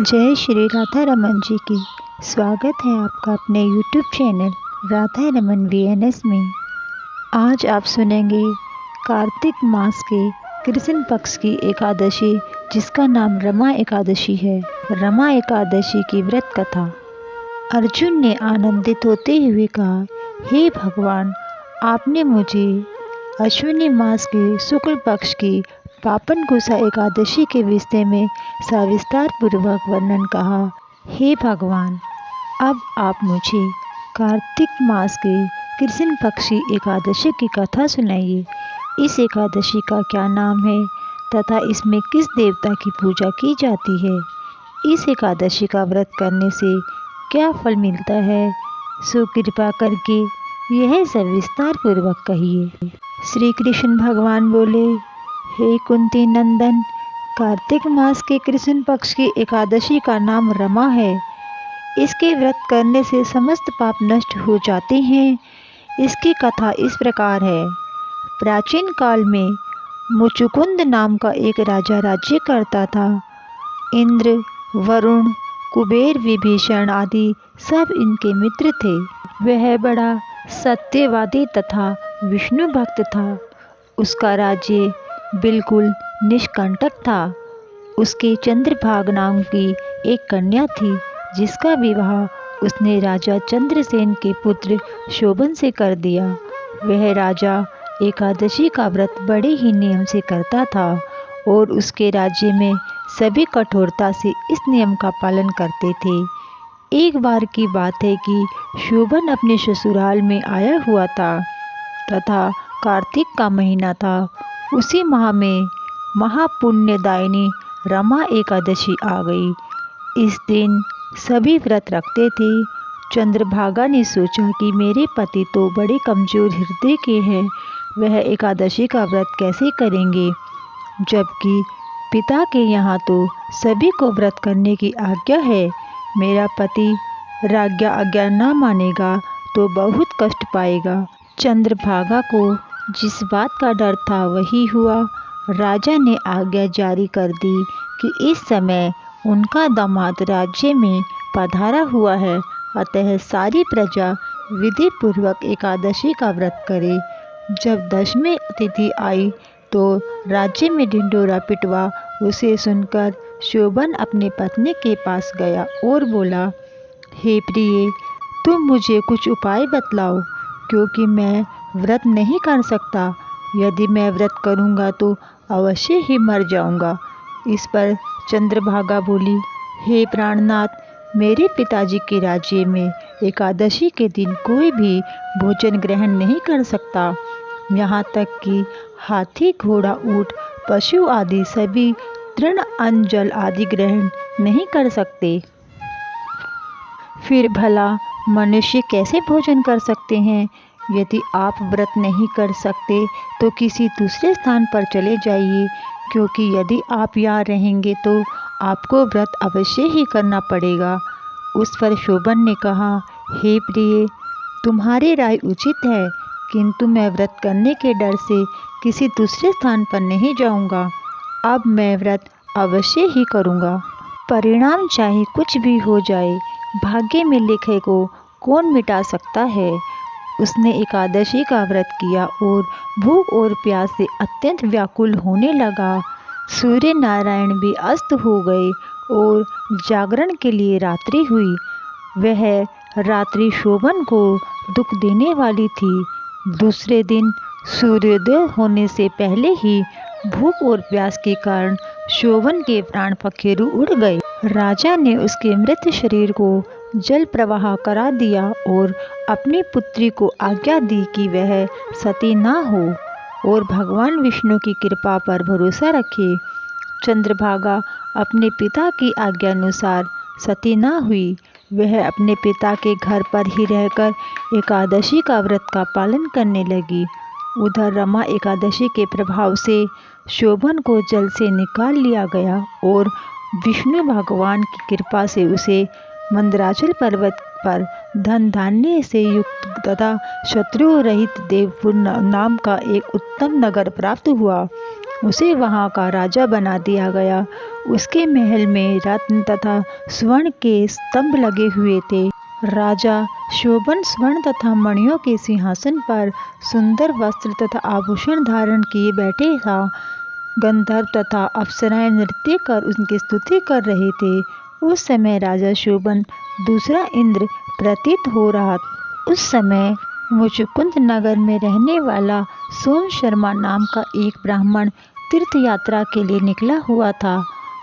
जय श्री राधा रमन जी की। स्वागत है आपका अपने YouTube channel Radha Raman VNS में। आज आप सुनेंगे कार्तिक मास के कृष्ण पक्ष की एकादशी जिसका नाम रमा एकादशी है। रमा एकादशी की व्रत कथा। अर्जुन ने आनंदित होते हुए कहा, हे भगवान, आपने मुझे अश्विनी मास के शुक्ल पक्ष की पापन कुशा एकादशी के विषय में सविस्तार पूर्वक वर्णन कहा। हे भगवान, अब आप मुझे कार्तिक मास के कृष्ण पक्ष की एकादशी की कथा सुनाइए। इस एकादशी का क्या नाम है तथा इसमें किस देवता की पूजा की जाती है? इस एकादशी का व्रत करने से क्या फल मिलता है? सो कृपा करके यह सविस्तार पूर्वक कहिए। श्री कृष्ण भगवान बोले, हे कुंती नंदन, कार्तिक मास के कृष्ण पक्ष की एकादशी का नाम रमा है। इसके व्रत करने से समस्त पाप नष्ट हो जाते हैं। इसकी कथा इस प्रकार है। प्राचीन काल में मुचुकुंद नाम का एक राजा राज्य करता था। इंद्र, वरुण, कुबेर, विभीषण आदि सब इनके मित्र थे। वह बड़ा सत्यवादी तथा विष्णु भक्त था। उसका राज्य बिल्कुल निष्कंटक था। उसके चंद्रभाग नाम की एक कन्या थी जिसका विवाह उसने राजा चंद्रसेन के पुत्र शोभन से कर दिया। वह राजा एकादशी का व्रत बड़े ही नियम से करता था और उसके राज्य में सभी कठोरता से इस नियम का पालन करते थे। एक बार की बात है कि शोभन अपने ससुराल में आया हुआ था तथा कार्तिक का महीना था। उसी माह में महापुण्यदायिनी रमा एकादशी आ गई। इस दिन सभी व्रत रखते थे। चंद्रभागा ने सोचा कि मेरे पति तो बड़े कमजोर हृदय के हैं, वह एकादशी का व्रत कैसे करेंगे, जबकि पिता के यहाँ तो सभी को व्रत करने की आज्ञा है। मेरा पति आज्ञा न मानेगा तो बहुत कष्ट पाएगा। चंद्रभागा को जिस बात का डर था वही हुआ। राजा ने आज्ञा जारी कर दी कि इस समय उनका दामाद राज्य में पधारा हुआ है, अतः सारी प्रजा विधि पूर्वक एकादशी का व्रत करे। जब 10वीं तिथि आई तो राज्य में ढिंढोरा पिटवा। उसे सुनकर शोभन अपने पत्नी के पास गया और बोला, हे प्रिय, तुम मुझे कुछ उपाय बतलाओ, क्योंकि मैं व्रत नहीं कर सकता। यदि मैं व्रत करूंगा तो अवश्य ही मर जाऊंगा। इस पर चंद्रभागा बोली, हे प्राणनाथ, मेरे पिताजी के राज्य में एकादशी के दिन कोई भी भोजन ग्रहण नहीं कर सकता। यहाँ तक कि हाथी, घोड़ा, ऊंट, पशु आदि सभी तृण, अन्न, जल आदि ग्रहण नहीं कर सकते। फिर भला मनुष्य कैसे भोजन कर सकते हैं? यदि आप व्रत नहीं कर सकते तो किसी दूसरे स्थान पर चले जाइए, क्योंकि यदि आप यहाँ रहेंगे तो आपको व्रत अवश्य ही करना पड़ेगा। उस पर शोभन ने कहा, हे प्रिय, तुम्हारी राय उचित है, किंतु मैं व्रत करने के डर से किसी दूसरे स्थान पर नहीं जाऊंगा। अब मैं व्रत अवश्य ही करूंगा। परिणाम चाहे कुछ भी हो जाए, भाग्य में लिखे को कौन मिटा सकता है। उसने एकादशी का व्रत किया और भूख और प्यास से अत्यंत व्याकुल होने लगा। सूर्य नारायण भी अस्त हो गए और जागरण के लिए रात्रि हुई। वह रात्रि शोभन को दुख देने वाली थी। दूसरे दिन सूर्योदय होने से पहले ही भूख और प्यास के कारण शोभन के प्राण पखेरु उड़ गए। राजा ने उसके मृत शरीर को जल प्रवाह करा दिया और अपनी पुत्री को आज्ञा दी कि वह सती ना हो और भगवान विष्णु की कृपा पर भरोसा रखे। चंद्रभागा अपने पिता की आज्ञानुसार सती ना हुई। वह अपने पिता के घर पर ही रहकर एकादशी का व्रत का पालन करने लगी। उधर रमा एकादशी के प्रभाव से शोभन को जल से निकाल लिया गया और विष्णु भगवान की कृपा से उसे मंदराचल पर्वत पर धन धान्य से युक्त तथा शत्रु रहित देवपुर नाम का एक उत्तम नगर प्राप्त हुआ। उसे वहाँ का राजा बना दिया गया। उसके महल में रत्न तथा स्वर्ण के स्तंभ लगे हुए थे। राजा शोभन स्वर्ण तथा मणियों के सिंहासन पर सुंदर वस्त्र तथा आभूषण धारण किए बैठे था। गंधर्व तथा अप्सराएं नृत्य कर उनकी स्तुति कर रहे थे। उस समय राजा शोभन दूसरा इंद्र प्रतीत हो रहा था। उस समय मुचुकुंद नगर में रहने वाला सोम शर्मा नाम का एक ब्राह्मण तीर्थ यात्रा के लिए निकला हुआ था।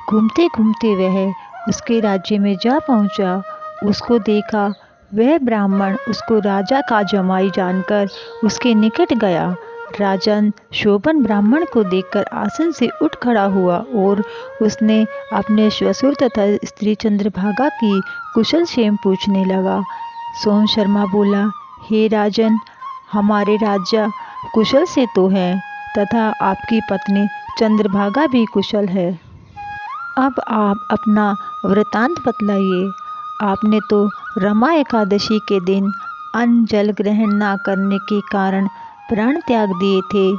घूमते घूमते वह उसके राज्य में जा पहुंचा। उसको देखा वह ब्राह्मण उसको राजा का जमाई जानकर उसके निकट गया। राजन शोभन ब्राह्मण को देखकर आसन से उठ खड़ा हुआ और उसने अपने श्वशुर तथा स्त्री चंद्रभागा की कुशल क्षेम पूछने लगा। सोम शर्मा बोला, हे राजन, हमारे राजा कुशल से तो हैं तथा आपकी पत्नी चंद्रभागा भी कुशल है। अब आप अपना वृतांत बतलाइए। आपने तो रमा एकादशी के दिन अन्न जल ग्रहण न करने के कारण प्राण त्याग दिए थे।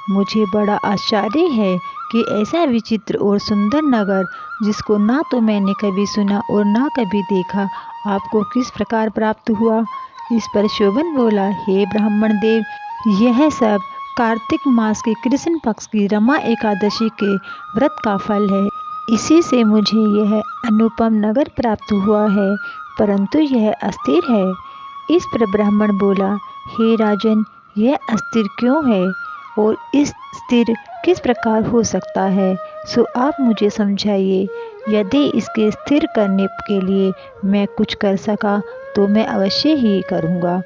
मुझे बड़ा आश्चर्य है कि ऐसा विचित्र और सुंदर नगर, जिसको ना तो मैंने कभी सुना और ना कभी देखा, आपको किस प्रकार प्राप्त हुआ। इस पर शोभन बोला, हे ब्राह्मण देव, यह सब कार्तिक मास के कृष्ण पक्ष की रमा एकादशी के व्रत का फल है। इसी से मुझे यह अनुपम नगर प्राप्त हुआ है, परंतु यह अस्थिर है। इस पर ब्राह्मण बोला, हे राजन, यह अस्थिर क्यों है और इस स्थिर किस प्रकार हो सकता है, सो आप मुझे समझाइए। यदि इसके स्थिर करने के लिए मैं कुछ कर सका तो मैं अवश्य ही करूँगा।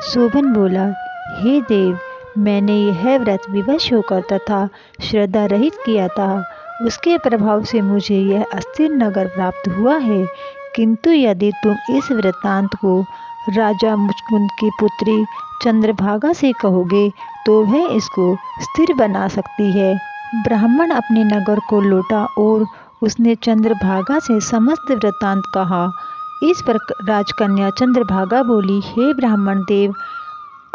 शोभन बोला, हे देव, मैंने यह व्रत विवश होकर तथा श्रद्धा रहित किया था। उसके प्रभाव से मुझे यह अस्थिर नगर प्राप्त हुआ है। किंतु यदि तुम इस वृत्तांत को राजा मुचकुंद की पुत्री चंद्रभागा से कहोगे तो वह इसको स्थिर बना सकती है। ब्राह्मण अपने नगर को लौटा और उसने चंद्रभागा से समस्त वृत्तांत कहा। इस पर राजकन्या चंद्रभागा बोली, हे ब्राह्मण देव,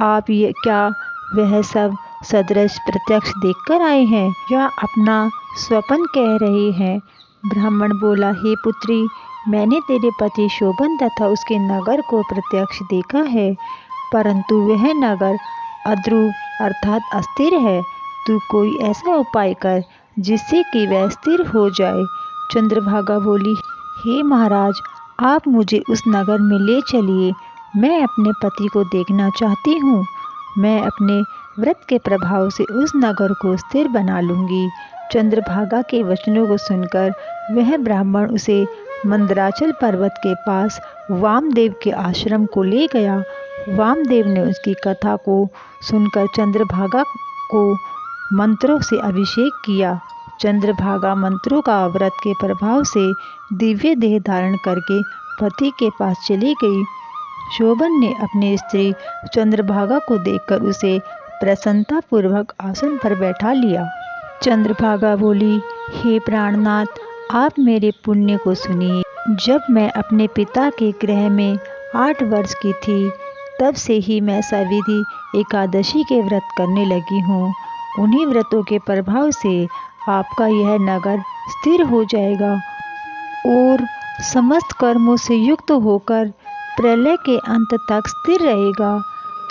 आप ये क्या वह सब सदृश प्रत्यक्ष देखकर आए हैं या अपना स्वप्न कह रहे हैं। ब्राह्मण बोला, हे पुत्री, मैंने तेरे पति शोभन तथा उसके नगर को प्रत्यक्ष देखा है, परंतु वह नगर अद्रुव अर्थात अस्थिर है। तू कोई ऐसा उपाय कर जिससे कि वह स्थिर हो जाए। चंद्रभागा बोली, हे महाराज, आप मुझे उस नगर में ले चलिए। मैं अपने पति को देखना चाहती हूँ। मैं अपने व्रत के प्रभाव से उस नगर को स्थिर बना लूँगी। चंद्रभागा के वचनों को सुनकर वह ब्राह्मण उसे मंदराचल पर्वत के पास वामदेव के आश्रम को ले गया। वामदेव ने उसकी कथा को सुनकर चंद्रभागा को मंत्रों से अभिषेक किया। चंद्रभागा मंत्रों का व्रत के प्रभाव से दिव्य देह धारण करके पति के पास चली गई। शोभन ने अपनी स्त्री चंद्रभागा को देखकर उसे प्रसन्नता पूर्वक आसन पर बैठा लिया। चंद्रभागा बोली, हे प्राणनाथ, आप मेरे पुण्य को सुनिए। जब मैं अपने पिता के गृह में 8 वर्ष की थी, तब से ही मैं सविधि एकादशी के व्रत करने लगी हूँ। उन्हीं व्रतों के प्रभाव से आपका यह नगर स्थिर हो जाएगा और समस्त कर्मों से युक्त होकर प्रलय के अंत तक स्थिर रहेगा।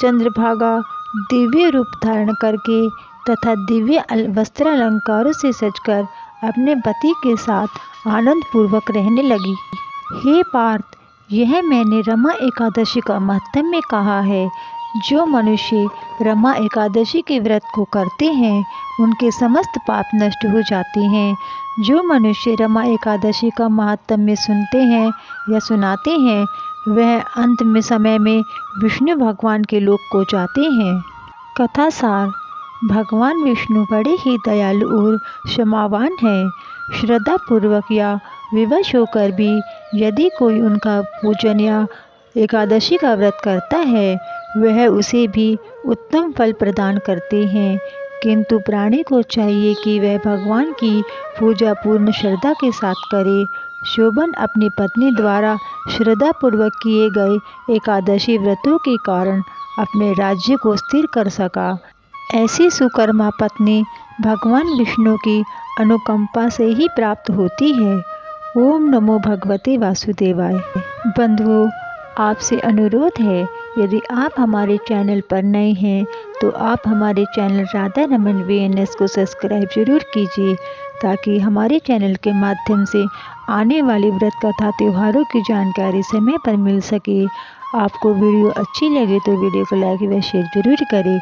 चंद्रभागा दिव्य रूप धारण करके तथा दिव्य वस्त्र अलंकारों से सजकर अपने पति के साथ आनंद पूर्वक रहने लगी। हे पार्थ, यह मैंने रमा एकादशी का महत्व में कहा है। जो मनुष्य रमा एकादशी के व्रत को करते हैं, उनके समस्त पाप नष्ट हो जाते हैं। जो मनुष्य रमा एकादशी का महात्म्य में सुनते हैं या सुनाते हैं, वह अंत में समय में विष्णु भगवान के लोक को जाते हैं। कथा सार: भगवान विष्णु बड़े ही दयालु और क्षमावान हैं। श्रद्धा पूर्वक या विवश होकर भी यदि कोई उनका पूजन या एकादशी का व्रत करता है, वह उसे भी उत्तम फल प्रदान करते हैं। किंतु प्राणी को चाहिए कि वह भगवान की पूजा पूर्ण श्रद्धा के साथ करे। शोभन अपनी पत्नी द्वारा श्रद्धापूर्वक किए गए एकादशी व्रतों के कारण अपने राज्य को स्थिर कर सका। ऐसी सुकर्मा पत्नी भगवान विष्णु की अनुकंपा से ही प्राप्त होती है। ओम नमो भगवते वासुदेवाय। बंधुओं, आपसे अनुरोध है, यदि आप हमारे चैनल पर नए हैं तो आप हमारे चैनल राधा रमन VNS को सब्सक्राइब जरूर कीजिए, ताकि हमारे चैनल के माध्यम से आने वाली व्रत कथा त्योहारों की जानकारी समय पर मिल सके। आपको वीडियो अच्छी लगे तो वीडियो को लाइक व शेयर जरूर करें।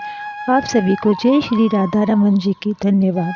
आप सभी को जय श्री राधा रमन जी की धन्यवाद।